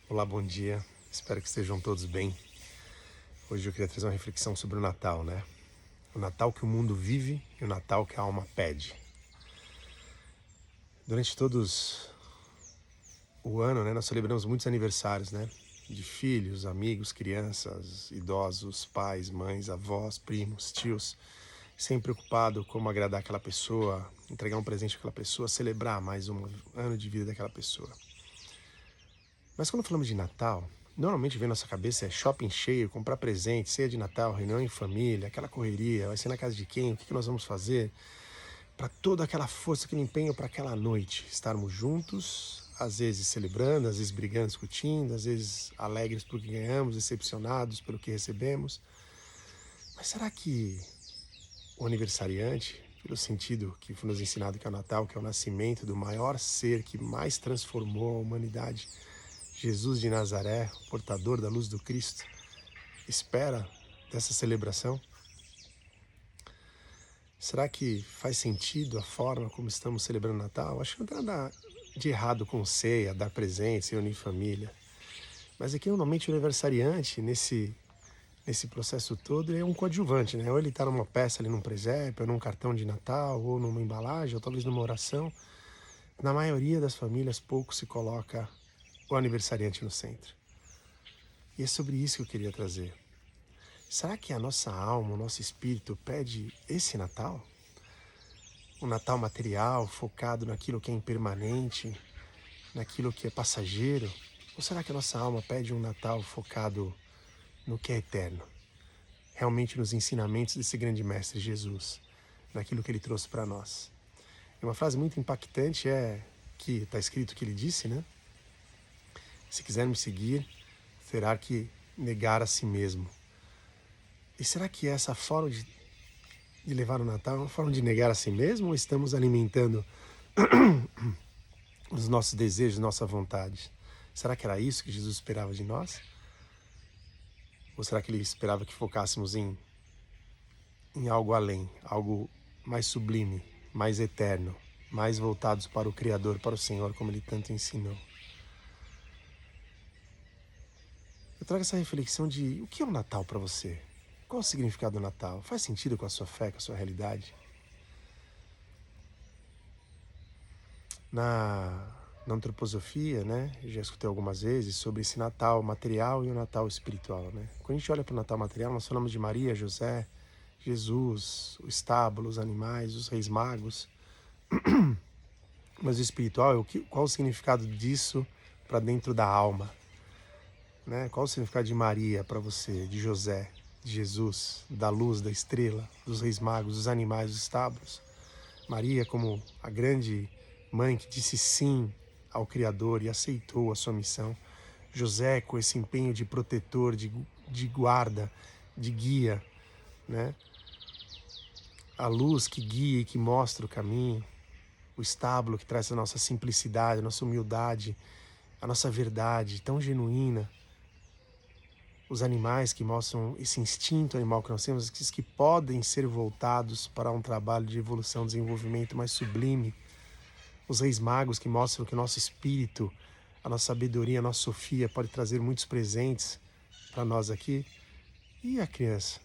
Olá, bom dia. Espero que estejam todos bem. Hoje eu queria trazer uma reflexão sobre o Natal, né? O Natal que o mundo vive e o Natal que a alma pede. Durante todos o ano, né, nós celebramos muitos aniversários, né? De filhos, amigos, crianças, idosos, pais, mães, avós, primos, tios. Sempre preocupado como agradar aquela pessoa, entregar um presente àquela pessoa, celebrar mais um ano de vida daquela pessoa. Mas quando falamos de Natal, normalmente vem na nossa cabeça é shopping cheio, comprar presente, ceia de Natal, reunião em família, aquela correria, vai ser na casa de quem, o que nós vamos fazer, para toda aquela força, aquele empenho para aquela noite, estarmos juntos, às vezes celebrando, às vezes brigando, discutindo, às vezes alegres pelo que ganhamos, decepcionados pelo que recebemos. Mas será que o aniversariante, pelo sentido que foi nos ensinado que é o Natal, que é o nascimento do maior ser que mais transformou a humanidade, Jesus de Nazaré, o portador da luz do Cristo, espera dessa celebração? Será que faz sentido a forma como estamos celebrando o Natal? Acho que não tem nada de errado com ceia, dar presentes, reunir família. Mas aqui, normalmente, o aniversariante, nesse processo todo, é um coadjuvante, né? Ou ele está numa peça ali num presépio, ou num cartão de Natal, ou numa embalagem, ou talvez numa oração. Na maioria das famílias, pouco se coloca o aniversariante no centro. E é sobre isso que eu queria trazer. Será que a nossa alma, o nosso espírito pede esse Natal? Um Natal material, focado naquilo que é impermanente, naquilo que é passageiro? Ou será que a nossa alma pede um Natal focado no que é eterno? Realmente nos ensinamentos desse grande mestre Jesus, naquilo que ele trouxe para nós. E uma frase muito impactante é que está escrito que ele disse, né? Se quiser me seguir, terá que negar a si mesmo. E será que essa forma de levar o Natal é uma forma de negar a si mesmo ou estamos alimentando os nossos desejos, nossa vontade? Será que era isso que Jesus esperava de nós? Ou será que ele esperava que focássemos em algo além, algo mais sublime, mais eterno, mais voltados para o Criador, para o Senhor, como ele tanto ensinou? Eu trago essa reflexão de o que é o Natal para você? Qual o significado do Natal? Faz sentido com a sua fé, com a sua realidade? Na antroposofia, né, eu já escutei algumas vezes sobre esse Natal material e o Natal espiritual, né? Quando a gente olha para o Natal material, nós falamos de Maria, José, Jesus, o estábulo, os animais, os reis magos. Mas o espiritual é qual o significado disso para dentro da alma, né? Qual o significado de Maria para você, de José, de Jesus, da luz, da estrela, dos reis magos, dos animais, dos estábulos? Maria como a grande mãe que disse sim ao Criador e aceitou a sua missão. José com esse empenho de protetor, de guarda, de guia, né? A luz que guia e que mostra o caminho. O estábulo que traz a nossa simplicidade, a nossa humildade, a nossa verdade tão genuína. Os animais que mostram esse instinto animal que nós temos, que podem ser voltados para um trabalho de evolução, desenvolvimento mais sublime. Os reis magos que mostram que o nosso espírito, a nossa sabedoria, a nossa sofia pode trazer muitos presentes para nós aqui. E a criança?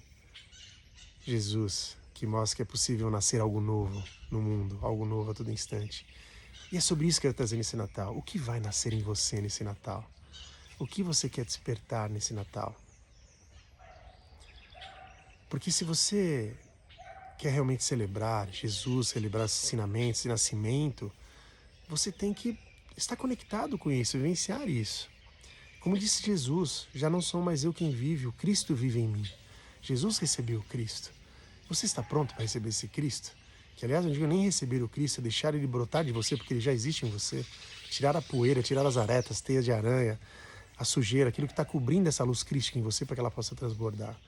Jesus, que mostra que é possível nascer algo novo no mundo, algo novo a todo instante. E é sobre isso que eu quero trazer nesse Natal. O que vai nascer em você nesse Natal? O que você quer despertar nesse Natal? Porque se você quer realmente celebrar Jesus, celebrar os ensinamentos, esse nascimento, você tem que estar conectado com isso, vivenciar isso. Como disse Jesus, já não sou mais eu quem vive, o Cristo vive em mim. Jesus recebeu o Cristo. Você está pronto para receber esse Cristo? Que, aliás, não digo nem receber o Cristo, deixar ele brotar de você, porque ele já existe em você. Tirar a poeira, tirar as aretas, teias de aranha, a sujeira, aquilo que está cobrindo essa luz crística em você para que ela possa transbordar.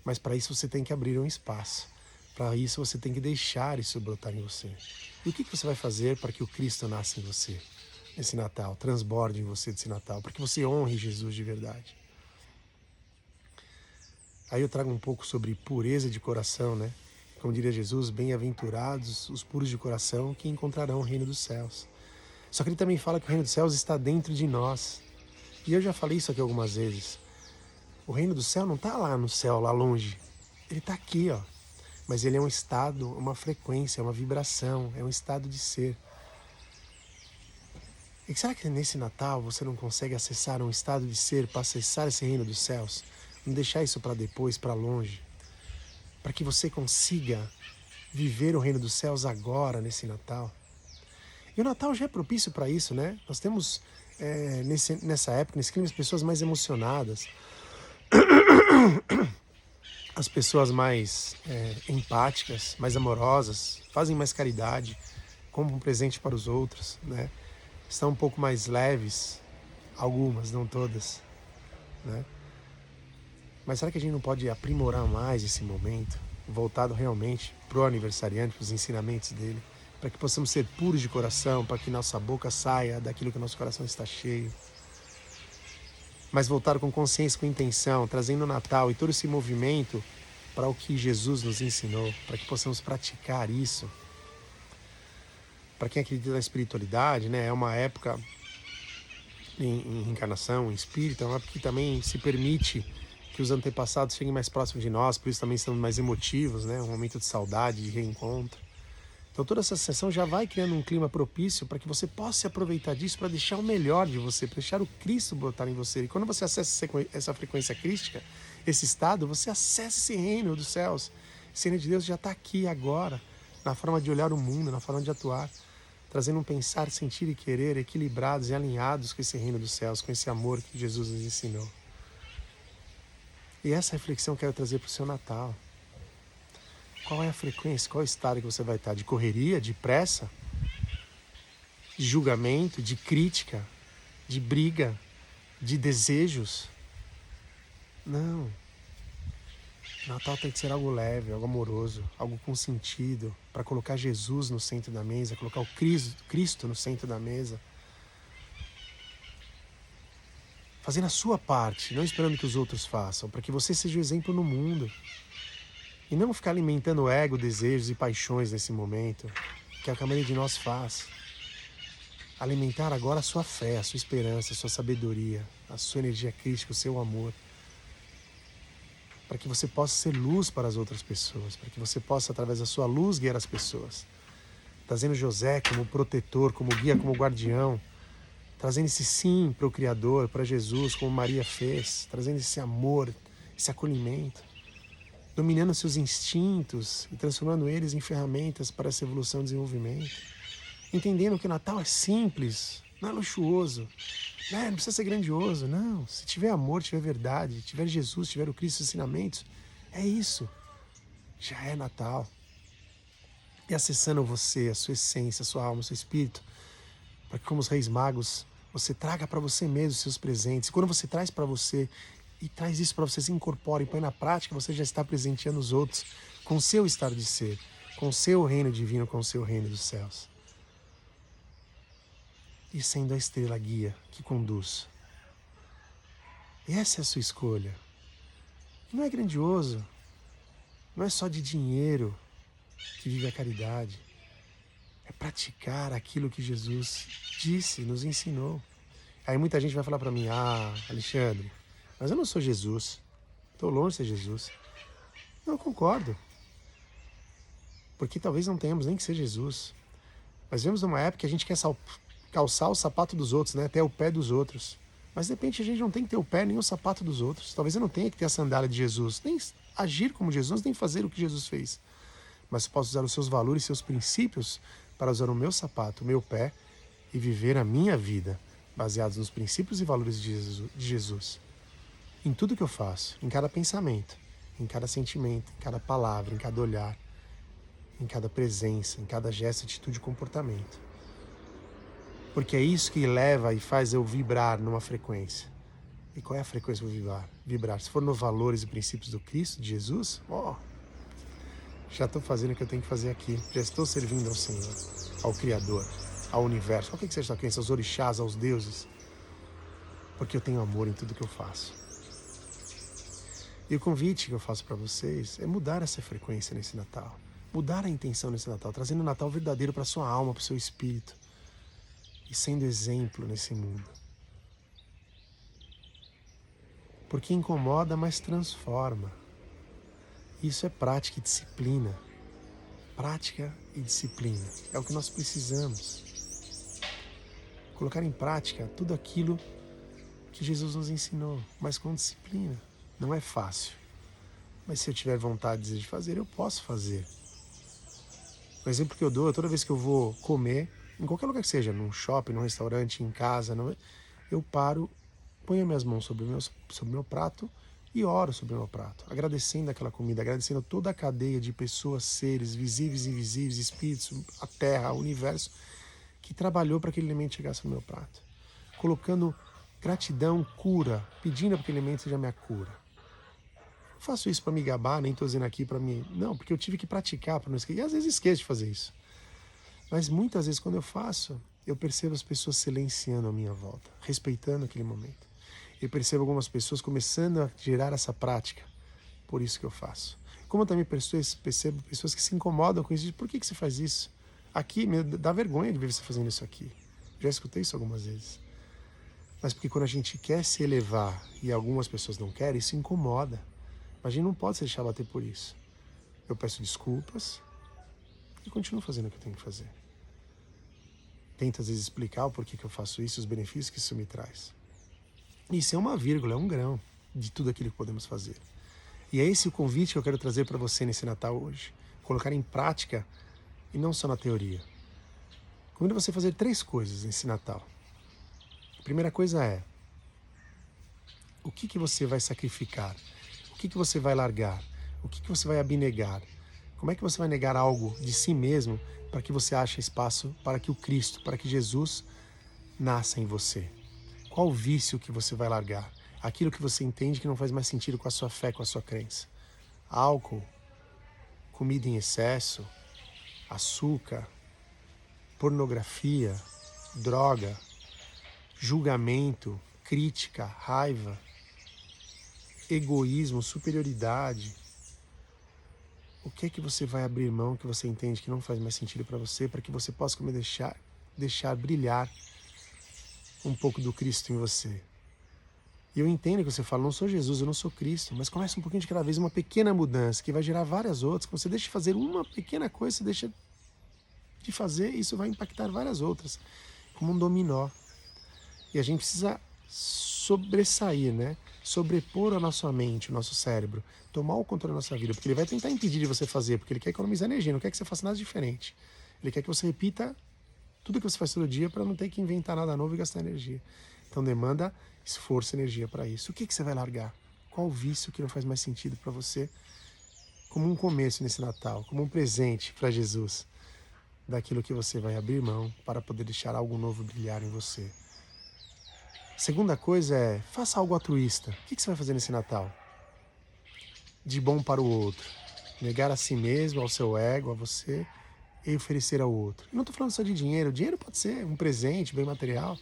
Mas para isso você tem que abrir um espaço. Para isso você tem que deixar isso brotar em você. E o que você vai fazer para que o Cristo nasça em você nesse Natal, transborde em você desse Natal, para que você honre Jesus de verdade? Aí eu trago um pouco sobre pureza de coração, né? Como diria Jesus, bem-aventurados os puros de coração que encontrarão o reino dos céus. Só que ele também fala que o reino dos céus está dentro de nós. E eu já falei isso aqui algumas vezes. O reino do céu não está lá no céu, lá longe. Ele está aqui, ó. Mas ele é um estado, uma frequência, uma vibração, é um estado de ser. E será que nesse Natal você não consegue acessar um estado de ser para acessar esse reino dos céus? Não deixar isso para depois, para longe. Para que você consiga viver o reino dos céus agora, nesse Natal. E o Natal já é propício para isso, né? Nós temos, nessa época, nesse clima, as pessoas mais emocionadas, as pessoas mais empáticas, mais amorosas, fazem mais caridade, compram um presente para os outros, né? Estão um pouco mais leves, algumas, não todas, né? Mas será que a gente não pode aprimorar mais esse momento, voltado realmente para o aniversariante, para os ensinamentos dele, para que possamos ser puros de coração, para que nossa boca saia daquilo que nosso coração está cheio, mas voltado com consciência, com intenção, trazendo o Natal e todo esse movimento para o que Jesus nos ensinou, para que possamos praticar isso. Para quem acredita na espiritualidade, né, é uma época em reencarnação, em espírito, é uma época que também se permite que os antepassados cheguem mais próximos de nós, por isso também estamos mais emotivos, né, um momento de saudade, de reencontro. Então toda essa sessão já vai criando um clima propício para que você possa se aproveitar disso para deixar o melhor de você, para deixar o Cristo brotar em você. E quando você acessa essa frequência crística, esse estado, você acessa esse reino dos céus. Esse reino de Deus já está aqui agora, na forma de olhar o mundo, na forma de atuar, trazendo um pensar, sentir e querer equilibrados e alinhados com esse reino dos céus, com esse amor que Jesus nos ensinou. E essa reflexão eu quero trazer para o seu Natal. Qual é a frequência, qual é o estado que você vai estar? De correria, de pressa, de julgamento, de crítica, de briga, de desejos? Não. Natal tem que ser algo leve, algo amoroso, algo com sentido, para colocar Jesus no centro da mesa, colocar o Cristo no centro da mesa. Fazendo a sua parte, não esperando que os outros façam, para que você seja o exemplo no mundo. E não ficar alimentando ego, desejos e paixões nesse momento, que é o que a maioria de nós faz. Alimentar agora a sua fé, a sua esperança, a sua sabedoria, a sua energia crística, o seu amor. Para que você possa ser luz para as outras pessoas, para que você possa, através da sua luz, guiar as pessoas. Trazendo José como protetor, como guia, como guardião. Trazendo esse sim para o Criador, para Jesus, como Maria fez. Trazendo esse amor, esse acolhimento. Dominando seus instintos e transformando eles em ferramentas para essa evolução e desenvolvimento. Entendendo que o Natal é simples, não é luxuoso, não precisa ser grandioso, não. Se tiver amor, tiver verdade, tiver Jesus, tiver o Cristo, os ensinamentos, é isso. Já é Natal. E acessando você, a sua essência, a sua alma, o seu espírito, para que como os reis magos, você traga para você mesmo os seus presentes. E quando você traz para você e traz isso para você, se incorpora e põe na prática, você já está presenteando os outros com o seu estado de ser, com o seu reino divino, com o seu reino dos céus. E sendo a estrela guia que conduz. E essa é a sua escolha. E não é grandioso, não é só de dinheiro que vive a caridade. É praticar aquilo que Jesus disse, nos ensinou. Aí muita gente vai falar para mim, Alexandre, mas eu não sou Jesus, estou longe de ser Jesus. Não, eu concordo. Porque talvez não tenhamos nem que ser Jesus. Mas vemos numa época que a gente quer calçar o sapato dos outros, né? Até o pé dos outros. Mas de repente a gente não tem que ter o pé nem o sapato dos outros. Talvez eu não tenha que ter a sandália de Jesus, nem agir como Jesus, nem fazer o que Jesus fez. Mas posso usar os seus valores e seus princípios para usar o meu sapato, o meu pé e viver a minha vida baseados nos princípios e valores de Jesus. Em tudo que eu faço, em cada pensamento, em cada sentimento, em cada palavra, em cada olhar, em cada presença, em cada gesto, atitude e comportamento. Porque é isso que leva e faz eu vibrar numa frequência. E qual é a frequência que eu vou vibrar? Se for nos valores e princípios do Cristo, de Jesus, já estou fazendo o que eu tenho que fazer aqui. Já estou servindo ao Senhor, ao Criador, ao Universo. Qual que seja a sua crença? Aos orixás, aos deuses. Porque eu tenho amor em tudo que eu faço. E o convite que eu faço para vocês é mudar essa frequência nesse Natal. Mudar a intenção nesse Natal, trazendo o Natal verdadeiro para a sua alma, para o seu espírito. E sendo exemplo nesse mundo. Porque incomoda, mas transforma. Isso é prática e disciplina. Prática e disciplina. É o que nós precisamos. Colocar em prática tudo aquilo que Jesus nos ensinou, mas com disciplina. Não é fácil. Mas se eu tiver vontade de fazer, eu posso fazer. O exemplo que eu dou é toda vez que eu vou comer, em qualquer lugar que seja, num shopping, num restaurante, em casa, eu paro, ponho minhas mãos sobre o meu prato e oro sobre o meu prato, agradecendo aquela comida, agradecendo toda a cadeia de pessoas, seres, visíveis e invisíveis, espíritos, a terra, o universo, que trabalhou para que aquele alimento chegasse no meu prato. Colocando gratidão, cura, pedindo para que aquele alimento seja minha cura. Não faço isso para me gabar, nem estou dizendo aqui para mim. Não, porque eu tive que praticar para não esquecer. E às vezes esqueço de fazer isso. Mas muitas vezes quando eu faço, eu percebo as pessoas silenciando à minha volta, respeitando aquele momento. Eu percebo algumas pessoas começando a gerar essa prática. Por isso que eu faço. Como eu também percebo pessoas que se incomodam com isso. Por que você faz isso? Aqui, me dá vergonha de ver você fazendo isso aqui. Já escutei isso algumas vezes. Mas porque quando a gente quer se elevar e algumas pessoas não querem, isso incomoda. Mas a gente não pode se deixar bater por isso. Eu peço desculpas e continuo fazendo o que eu tenho que fazer. Tento às vezes explicar o porquê que eu faço isso, os benefícios que isso me traz. Isso é uma vírgula, é um grão de tudo aquilo que podemos fazer. E é esse o convite que eu quero trazer para você nesse Natal hoje. Colocar em prática e não só na teoria. Convido você a fazer 3 coisas nesse Natal. A primeira coisa é: o que você vai sacrificar? O que você vai largar? O que você vai abnegar? Como é que você vai negar algo de si mesmo para que você ache espaço para que o Cristo, para que Jesus nasça em você? Qual vício que você vai largar? Aquilo que você entende que não faz mais sentido com a sua fé, com a sua crença. Álcool, comida em excesso, açúcar, pornografia, droga, julgamento, crítica, raiva, egoísmo, superioridade. O que é que você vai abrir mão que você entende que não faz mais sentido para você, para que você possa deixar brilhar um pouco do Cristo em você? E eu entendo que você fala, não sou Jesus, eu não sou Cristo, mas começa um pouquinho de cada vez, uma pequena mudança que vai gerar várias outras. Quando você deixa de fazer uma pequena coisa, você deixa de fazer, isso vai impactar várias outras, como um dominó. E a gente precisa sobressair, né? Sobrepor a nossa mente, o nosso cérebro, tomar o controle da nossa vida, porque ele vai tentar impedir de você fazer, porque ele quer economizar energia, não quer que você faça nada diferente. Ele quer que você repita tudo que você faz todo dia para não ter que inventar nada novo e gastar energia. Então demanda esforço e energia para isso. O que você vai largar? Qual vício que não faz mais sentido para você? Como um começo nesse Natal, como um presente para Jesus, daquilo que você vai abrir mão para poder deixar algo novo brilhar em você. Segunda coisa é, faça algo altruísta. O que você vai fazer nesse Natal? De bom para o outro. Negar a si mesmo, ao seu ego, a você, e oferecer ao outro. Eu não estou falando só de dinheiro. Dinheiro pode ser um presente, bem material.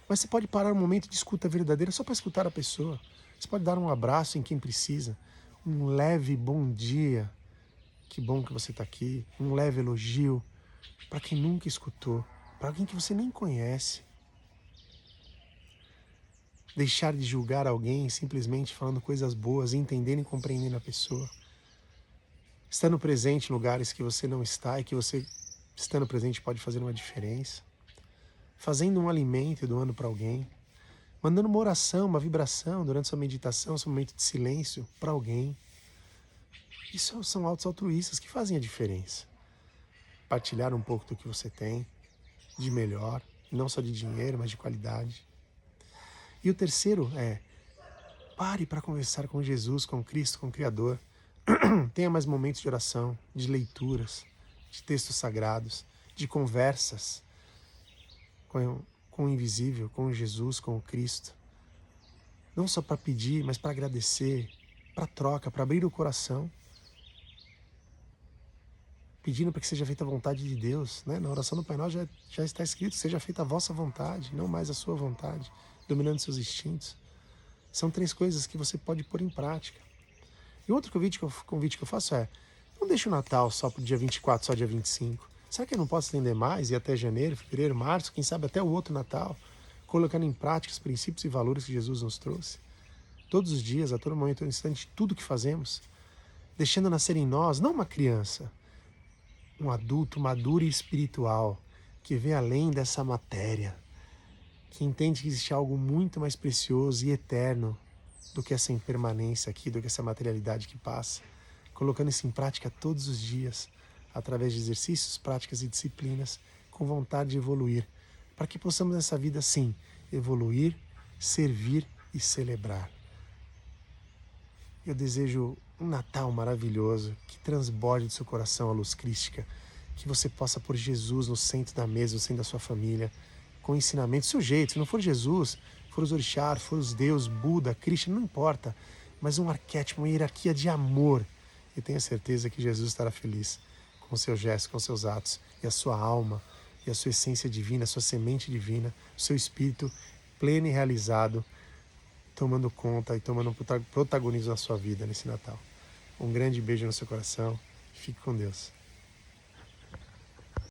Mas você pode parar um momento de escuta verdadeira só para escutar a pessoa. Você pode dar um abraço em quem precisa. Um leve bom dia. Que bom que você está aqui. Um leve elogio para quem nunca escutou. Para alguém que você nem conhece. Deixar de julgar alguém simplesmente falando coisas boas, entendendo e compreendendo a pessoa. Estando presente em lugares que você não está e que você, estando presente, pode fazer uma diferença. Fazendo um alimento e doando para alguém. Mandando uma oração, uma vibração durante sua meditação, seu momento de silêncio para alguém. Isso são atos altruístas que fazem a diferença. Partilhar um pouco do que você tem, de melhor, não só de dinheiro, mas de qualidade. E o terceiro é, pare para conversar com Jesus, com Cristo, com o Criador. Tenha mais momentos de oração, de leituras, de textos sagrados, de conversas com o invisível, com Jesus, com o Cristo. Não só para pedir, mas para agradecer, para troca, para abrir o coração. Pedindo para que seja feita a vontade de Deus. Né? Na oração do Pai Nosso já está escrito, seja feita a vossa vontade, não mais a sua vontade, dominando seus instintos. São 3 coisas que você pode pôr em prática. E outro convite que eu faço é, não deixe o Natal só para o dia 24, só dia 25. Será que eu não posso estender mais, ir até janeiro, fevereiro, março, quem sabe até o outro Natal, colocando em prática os princípios e valores que Jesus nos trouxe? todos os dias, a todo momento, a todo instante, tudo que fazemos, deixando nascer em nós, não uma criança, um adulto maduro e espiritual, que vê além dessa matéria, que entende que existe algo muito mais precioso e eterno do que essa impermanência aqui, do que essa materialidade que passa, colocando isso em prática todos os dias, através de exercícios, práticas e disciplinas, com vontade de evoluir, para que possamos nessa vida, sim, evoluir, servir e celebrar. Eu desejo um Natal maravilhoso, que transborde do seu coração a luz crística, que você possa pôr Jesus no centro da mesa, no centro da sua família, com ensinamento, do seu jeito. Se não for Jesus, for os orixás, for os deuses, Buda, Krishna, não importa, mas um arquétipo, uma hierarquia de amor. E tenha certeza que Jesus estará feliz com o seu gesto, com os seus atos, e a sua alma, e a sua essência divina, a sua semente divina, o seu espírito pleno e realizado, tomando conta e tomando protagonismo na sua vida nesse Natal. Um grande beijo no seu coração. Fique com Deus.